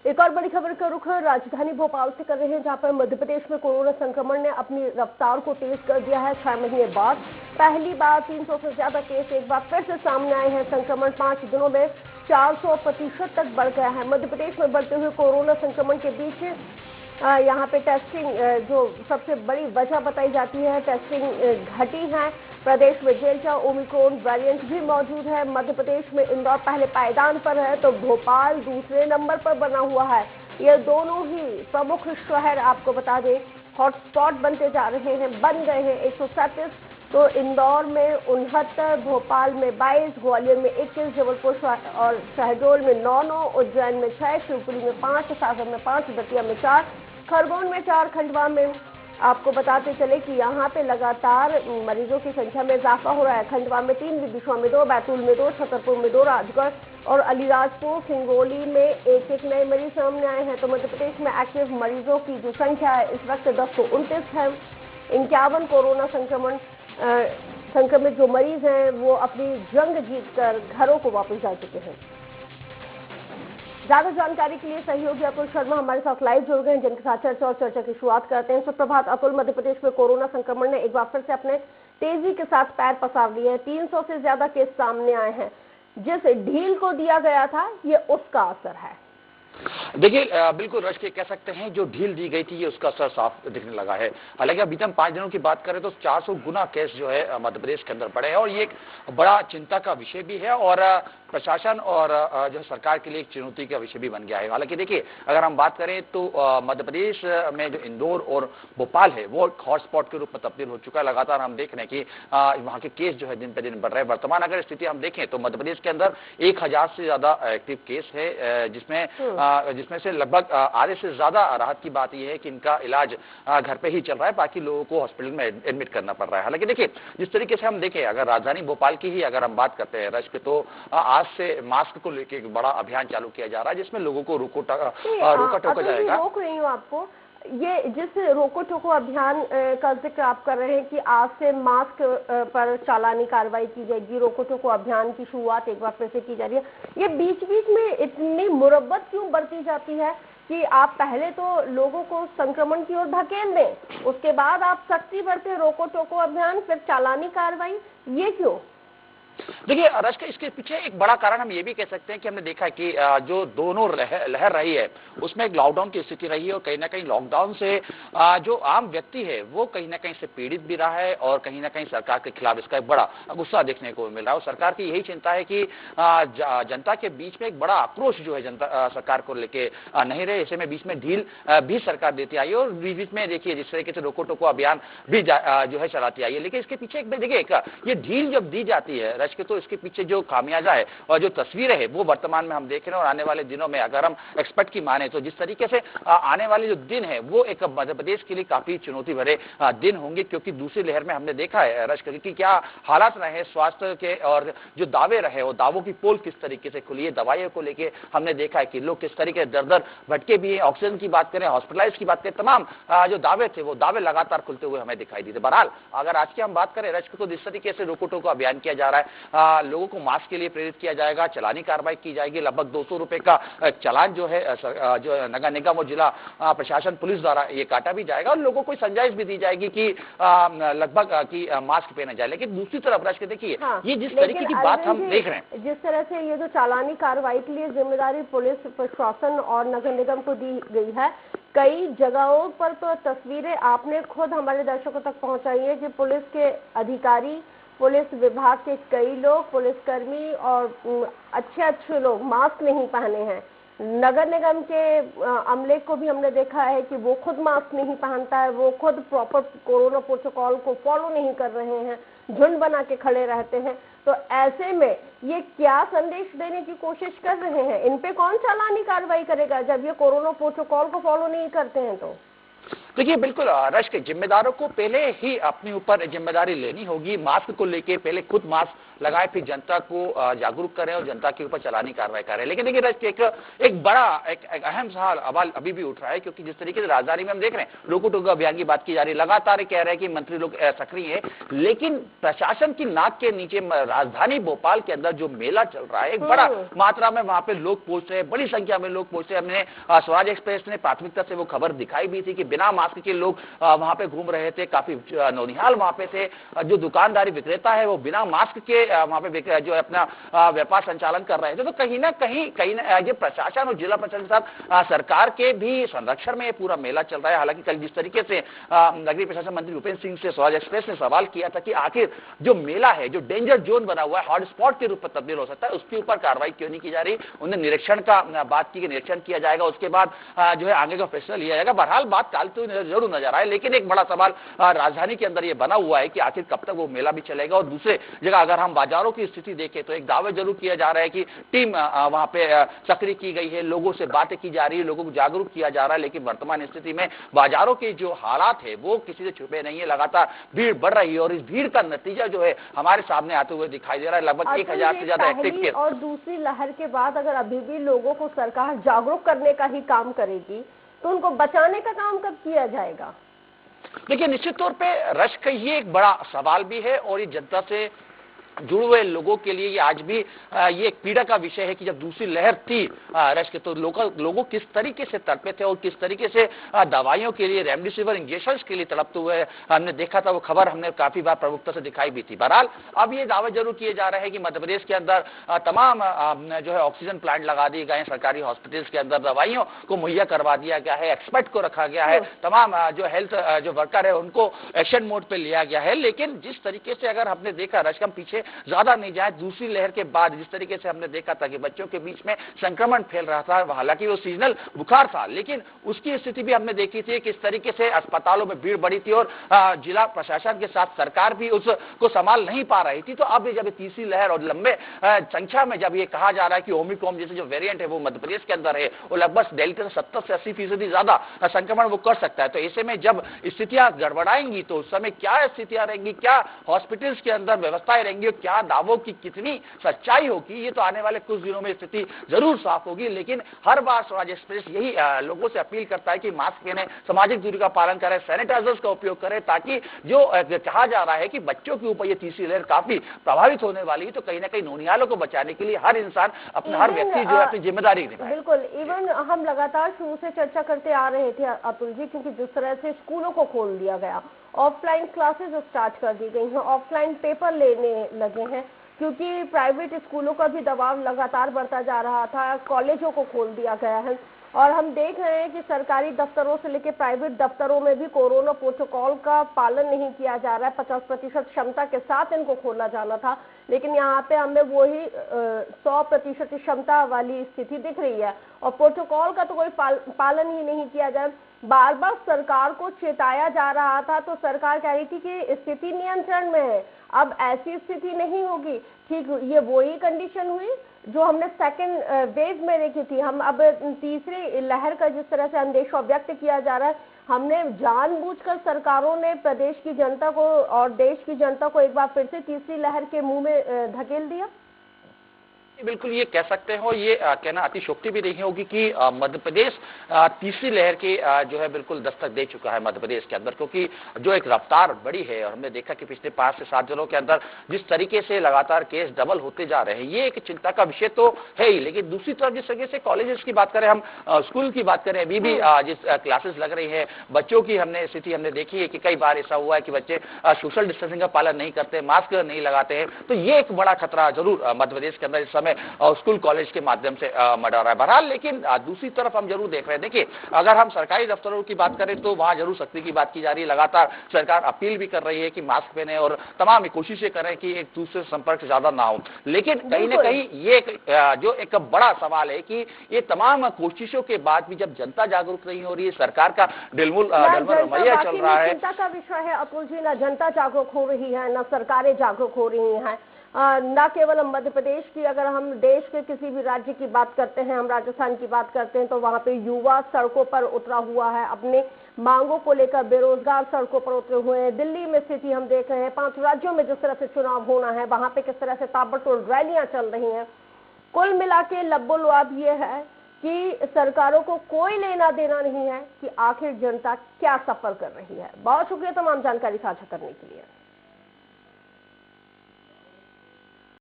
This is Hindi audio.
एक और बड़ी खबर का रुख राजधानी भोपाल से कर रहे हैं, जहां पर मध्य प्रदेश में कोरोना संक्रमण ने अपनी रफ्तार को तेज कर दिया है। 6 महीने बाद पहली बार 300 से ज्यादा केस एक बार फिर से सामने आए हैं। संक्रमण 5 दिनों में 400% तक बढ़ गया है। मध्य प्रदेश में बढ़ते हुए कोरोना संक्रमण के बीच यहाँ पे टेस्टिंग जो सबसे बड़ी वजह बताई जाती है, टेस्टिंग घटी है। प्रदेश में डेल्टा ओमिक्रॉन वेरिएंट भी मौजूद है। मध्य प्रदेश में इंदौर पहले पायदान पर है तो भोपाल दूसरे नंबर पर बना हुआ है। ये दोनों ही प्रमुख शहर आपको बता दें हॉटस्पॉट बनते जा रहे हैं, बन गए हैं। 137 तो इंदौर में 69, भोपाल में 22, ग्वालियर में 21, जबलपुर और शहडोल में 9, उज्जैन में 6, शिवपुरी में 5, सागर में 5, दतिया में 4, खरगोन में 4, खंडवा में। आपको बताते चले कि यहाँ पे लगातार मरीजों की संख्या में इजाफा हो रहा है। खंडवा में 3, विदिशा में 2, बैतूल में 2, छतरपुर में 2, राजगढ़ और अलीराजपुर सिंगरौली में एक मरीज सामने आए हैं। तो मध्य प्रदेश में एक्टिव मरीजों की जो संख्या है इस वक्त 1029 है। 51 कोरोना संक्रमित जो मरीज हैं वो अपनी जंग जीतकर घरों को वापस जा चुके हैं। ज्यादा जानकारी के लिए सहयोगी अतुल शर्मा हमारे साथ लाइव जुड़ गए हैं, जिनके साथ चर्चा की शुरुआत करते हैं। सुप्रभात अतुल, मध्य प्रदेश में कोरोना संक्रमण ने एक बार फिर से अपने तेजी के साथ पैर पसार लिए हैं। 300 से ज्यादा केस सामने आए हैं। जिस ढील को दिया गया था ये उसका असर है। देखिए बिल्कुल रश के कह सकते हैं जो ढील दी गई थी ये उसका असर साफ दिखने लगा है। हालांकि अभी तक 5 दिनों की बात करें तो 400 गुना केस जो है मध्य प्रदेश के अंदर बढ़े हैं और ये एक बड़ा चिंता का विषय भी है और प्रशासन और जो सरकार के लिए एक चुनौती का विषय भी बन गया है। हालांकि देखिए अगर हम बात करें तो मध्य प्रदेश में जो इंदौर और भोपाल है वो हॉटस्पॉट के रूप में तब्दील हो चुका है। लगातार हम देख रहे हैं कि वहां के केस जो है दिन पे दिन बढ़ रहे हैं। वर्तमान अगर स्थिति हम देखें तो मध्य प्रदेश के अंदर 1000 से ज्यादा एक्टिव केस है, जिसमें से लगभग आधे से ज्यादा राहत की बात यह है कि इनका इलाज घर पे ही चल रहा है, बाकी लोगों को हॉस्पिटल में एडमिट करना पड़ रहा है। हालांकि देखिए जिस तरीके से हम देखें अगर राजधानी भोपाल की ही अगर हम बात करते हैं रश पे, तो आज से मास्क को लेकर एक बड़ा अभियान चालू किया जा रहा है जिसमें लोगों को रोका टोका जाएगा। रोक रही हूँ आपको, ये जिस रोको टोको अभियान का जिक्र आप कर रहे हैं कि आज से मास्क पर चालानी कार्रवाई की जाएगी, रोको टोको अभियान की शुरुआत एक बार फिर से की जा रही है, ये बीच बीच में इतनी मुरब्बत क्यों बढ़ती जाती है कि आप पहले तो लोगों को संक्रमण की ओर धकेल दें, उसके बाद आप सख्ती बरतें, रोको टोको अभियान, फिर चालानी कार्रवाई, ये क्यों? देखिए रश के इसके पीछे एक बड़ा कारण हम ये भी कह सकते हैं कि हमने देखा है कि जो दोनों लहर रही है उसमें एक लॉकडाउन की स्थिति रही है और कहीं ना कहीं लॉकडाउन से जो आम व्यक्ति है वो कहीं ना कहीं से पीड़ित भी रहा है और कहीं ना कहीं सरकार के खिलाफ इसका एक बड़ा गुस्सा देखने को मिल रहा है। और सरकार की यही चिंता है कि जनता के बीच में एक बड़ा आक्रोश जो है जनता सरकार को लेके नहीं रहे। ऐसे में बीच में ढील भी सरकार देती आई है और बीच में देखिए जिस तरीके से रोको टोको अभियान भी जो है चलाती आई है। लेकिन इसके पीछे देखिए ये ढील जब दी जाती है रश के, तो इसके पीछे जो खामियाजा है और जो तस्वीरें है वो वर्तमान में हम देख रहे हैं। और आने वाले दिनों में अगर हम एक्सपर्ट की माने तो जिस तरीके से आने वाले जो दिन है वो एक मध्य प्रदेश के लिए काफी चुनौती भरे दिन होंगे, क्योंकि दूसरी लहर में हमने देखा है रश की क्या हालात रहे स्वास्थ्य के और जो दावे रहे वो दावों की पोल किस तरीके से खुली है। दवाइयों को लेकर हमने देखा है कि लोग किस तरीके से दर भटके भी है। ऑक्सीजन की बात करें, हॉस्पिटलाइज की बात करें, तमाम जो दावे थे वो दावे लगातार खुलते हुए हमें दिखाई दी थे। बहरहाल अगर आज की हम बात करें रश तो जिस तरीके से रोको टोको अभियान किया जा रहा है, लोगों को मास्क के लिए प्रेरित किया जाएगा, चालानी कार्रवाई की जाएगी। लगभग 200 रुपए का चालान जो है जो नगर निगम और जिला प्रशासन पुलिस द्वारा ये काटा भी जाएगा और लोगों को समझाइश भी दी जाएगी कि लगभग कि मास्क पहना जाए। लेकिन दूसरी तरफ रश के देखिए ये जिस तरीके की बात हम देख रहे हैं, जिस तरह से ये जो चालानी कार्रवाई के लिए जिम्मेदारी पुलिस प्रशासन और नगर निगम को दी गई है, कई जगहों पर तो तस्वीरें आपने खुद हमारे दर्शकों तक पहुंचाई है कि पुलिस के अधिकारी, पुलिस विभाग के कई लोग, पुलिसकर्मी और अच्छे लोग मास्क नहीं पहने हैं। नगर निगम के अमले को भी हमने देखा है कि वो खुद मास्क नहीं पहनता है, वो खुद प्रॉपर कोरोना प्रोटोकॉल को फॉलो नहीं कर रहे हैं, झुंड बना के खड़े रहते हैं। तो ऐसे में ये क्या संदेश देने की कोशिश कर रहे हैं? इन पे कौन चालानी कार्रवाई करेगा जब ये कोरोना प्रोटोकॉल को फॉलो नहीं करते हैं? तो देखिए बिल्कुल रश के जिम्मेदारों को पहले ही अपने ऊपर जिम्मेदारी लेनी होगी। मास्क को लेके पहले खुद मास्क लगाए, फिर जनता को जागरूक करें और जनता के ऊपर चलानी कार्रवाई करें। लेकिन देखिए एक बड़ा एक अहम सवाल अभी भी उठ रहा है, क्योंकि जिस तरीके से राजधानी में हम देख रहे हैं रोको टोको अभियान की बात की जा रही है, लगातार कह रहे हैं कि मंत्री लोग सक्रिय है, लेकिन प्रशासन की नाक के नीचे राजधानी भोपाल के अंदर जो मेला चल रहा है, एक बड़ा मात्रा में वहां पे लोग पहुंच रहे हैं, बड़ी संख्या में लोग पहुंच रहे हैं। हमने स्वराज एक्सप्रेस ने प्राथमिकता से वो खबर दिखाई भी थी कि बिना मास्क के लोग वहां पे घूम रहे थे, काफी नौनिहाल वहां पे थे, जो दुकानदारी विक्रेता है वो बिना मास्क के वहां पे जो अपना व्यापार संचालन कर रहे थे। तो कहीं ना कहीं ये प्रशासन और जिला प्रशासन के साथ सरकार के भी संरक्षण में ये पूरा मेला चल रहा है। हालांकि कल जिस तरीके से नगरीय प्रशासन मंत्री भूपेंद्र सिंह से स्वराज एक्सप्रेस ने सवाल किया था कि आखिर जो मेला है, जो डेंजर जोन बना हुआ है, हॉटस्पॉट के रूप में तब्दील हो सकता है, उसके ऊपर कार्रवाई क्यों नहीं की जा रही। उन्हें निरीक्षण का बात की, निरीक्षण किया जाएगा, उसके बाद जो है आगे का फैसला लिया जाएगा। बहरहाल बात टालते हुए जरूर नजर आए, लेकिन एक बड़ा सवाल राजधानी के अंदर यह बना हुआ है कि आखिर कब तक वो मेला भी चलेगा। और दूसरे जगह अगर हम बाजारों की स्थिति देखें तो एक दावे जरूर किया जा रहा है कि टीम वहां पे सक्रिय की गई है, लोगों से बातें की जा रही है, लोगों को जागरूक किया जा रहा है, लेकिन वर्तमान स्थिति में बाजारों के जो हालात है वो किसी से छुपे नहीं है। लगातार भीड़ बढ़ रही है और इस भीड़ का नतीजा जो है हमारे सामने आते हुए दिखाई दे रहा है। लगभग 1000 से ज्यादा एक्टिव केस। और दूसरी लहर के बाद अगर अभी भी लोगों को सरकार जागरूक करने का ही काम करेगी तो उनको बचाने का काम कब किया जाएगा? देखिए, निश्चित तौर पे रश का ये एक बड़ा सवाल भी है और ये जनता से जुड़े हुए लोगों के लिए ये आज भी ये एक पीड़ा का विषय है कि जब दूसरी लहर थी रश के, तो लोगों किस तरीके से तड़पे थे और किस तरीके से दवाइयों के लिए, रेमडेसिविर इंजेक्शन के लिए तड़पते हुए हमने देखा था। वो खबर हमने काफी बार प्रमुखता से दिखाई भी थी। बहरहाल अब ये दावे जरूर किए जा रहे हैं कि मध्य प्रदेश के अंदर तमाम जो है ऑक्सीजन प्लांट लगा दिए गए हैं, सरकारी हॉस्पिटल्स के अंदर दवाइयों को मुहैया करवा दिया गया है, एक्सपर्ट को रखा गया है, तमाम जो हेल्थ जो वर्कर है उनको एक्शन मोड पे लिया गया है। लेकिन जिस तरीके से अगर हमने देखा रश, हम पीछे ज्यादा नहीं जाए, दूसरी लहर के बाद जिस तरीके से हमने देखा था कि बच्चों के बीच में संक्रमण फैल रहा था, हालांकि वो सीजनल बुखार था, लेकिन उसकी स्थिति भी हमने देखी थी किस तरीके से अस्पतालों में भीड़ बढ़ी थी और जिला प्रशासन के साथ सरकार भी उसको संभाल नहीं पा रही थी। तो अब जब तीसरी लहर और लंबे संख्या में जब ये कहा जा रहा है कि ओमिक्रॉन जैसे जो वेरिएंट है वो मध्य प्रदेश के अंदर है, वो लगभग डेल्टा से 70 से 80% ज्यादा संक्रमण वो कर सकता है। तो ऐसे में जब स्थितियां गड़बड़ाएंगी तो उस समय क्या स्थितियां रहेंगी, क्या हॉस्पिटल्स के अंदर व्यवस्थाएं रहेंगी, क्या दावों की कितनी सच्चाई होगी, ये तो आने वाले कुछ दिनों में स्थिति जरूर साफ होगी। लेकिन हर बार स्वराज एक्सप्रेस यही लोगों से अपील करता है कि मास्क पहने, सामाजिक दूरी का पालन करें, सैनिटाइजर्स का उपयोग करें, ताकि जो कहा जा रहा है कि बच्चों के ऊपर ये तीसरी लहर काफी प्रभावित होने वाली है, तो कहीं ना कहीं नौनिहालों को बचाने के लिए हर इंसान अपना, हर व्यक्ति जो है अपनी जिम्मेदारी निभाए। बिल्कुल, इवन हम लगातार शुरू से चर्चा करते आ रहे थे अतुल जी, क्योंकि जिस तरह से स्कूलों को खोल दिया गया, ऑफलाइन क्लासेस स्टार्ट कर दी गई हैं, ऑफलाइन पेपर लेने लगे हैं, क्योंकि प्राइवेट स्कूलों का भी दबाव लगातार बढ़ता जा रहा था, कॉलेजों को खोल दिया गया है और हम देख रहे हैं कि सरकारी दफ्तरों से लेकर प्राइवेट दफ्तरों में भी कोरोना प्रोटोकॉल का पालन नहीं किया जा रहा है। 50% क्षमता के साथ इनको खोला जाना था, लेकिन यहाँ पे हमें वही 100% क्षमता वाली स्थिति दिख रही है और प्रोटोकॉल का तो कोई पालन ही नहीं किया जा रहा। बार बार सरकार को चेताया जा रहा था तो सरकार कह रही थी कि स्थिति नियंत्रण में है, अब ऐसी स्थिति नहीं होगी। ठीक, ये वही कंडीशन हुई जो हमने सेकेंड वेव में देखी थी। हम अब तीसरी लहर का जिस तरह से अंदेशा व्यक्त किया जा रहा है, हमने जानबूझकर सरकारों ने प्रदेश की जनता को और देश की जनता को एक बार फिर से तीसरी लहर के मुंह में धकेल दिया। बिल्कुल ये कह सकते हो, ये कहना अतिशोक्ति भी नहीं होगी कि मध्य प्रदेश तीसरी लहर की जो है बिल्कुल दस्तक दे चुका है मध्य प्रदेश के अंदर, क्योंकि जो एक रफ्तार बढ़ी है और हमने देखा कि पिछले 5 से 7 दिनों के अंदर जिस तरीके से लगातार केस डबल होते जा रहे हैं, ये एक चिंता का विषय तो है ही। लेकिन दूसरी तरफ जिस तरीके से कॉलेजेस की बात करें, हम स्कूल की बात करें, अभी भी जिस क्लासेस लग रही है, बच्चों की हमने स्थिति हमने देखी है कि कई बार ऐसा हुआ है कि बच्चे सोशल डिस्टेंसिंग का पालन नहीं करते, मास्क नहीं लगाते हैं। तो ये एक बड़ा खतरा जरूर मध्य प्रदेश के अंदर इस समय और स्कूल कॉलेज के माध्यम से मंडरा रहा है। बहरहाल लेकिन दूसरी तरफ हम जरूर देख रहे हैं, देखिए अगर हम सरकारी दफ्तरों की बात करें तो वहां जरूर सख्ती की बात की जा रही है। लगातार सरकार अपील भी कर रही है कि मास्क पहने और तमाम कोशिशें करें कि एक दूसरे संपर्क ज्यादा ना हो। लेकिन कहीं ना कहीं ये जो एक बड़ा सवाल है कि ये तमाम कोशिशों के बाद भी जब जनता जागरूक नहीं हो रही है, सरकार का ढिलमुल रवैया चल रहा है। चिंता का विषय है अतुल जी, ना जनता जागरूक हो रही है, ना सरकारें जागरूक हो रही हैं। न केवल हम मध्य प्रदेश की, अगर हम देश के किसी भी राज्य की बात करते हैं, हम राजस्थान की बात करते हैं, तो वहां पे युवा सड़कों पर उतरा हुआ है, अपने मांगों को लेकर बेरोजगार सड़कों पर उतरे हुए हैं। दिल्ली में स्थिति हम देख रहे हैं, 5 राज्यों में जिस तरह से चुनाव होना है, वहां पे किस तरह से ताबड़तोड़ रैलियां चल रही हैं। कुल मिला के लब्बो-लुआब ये है कि सरकारों को कोई लेना देना नहीं है कि आखिर जनता क्या सफर कर रही है। बहुत शुक्रिया तमाम जानकारी साझा करने के लिए।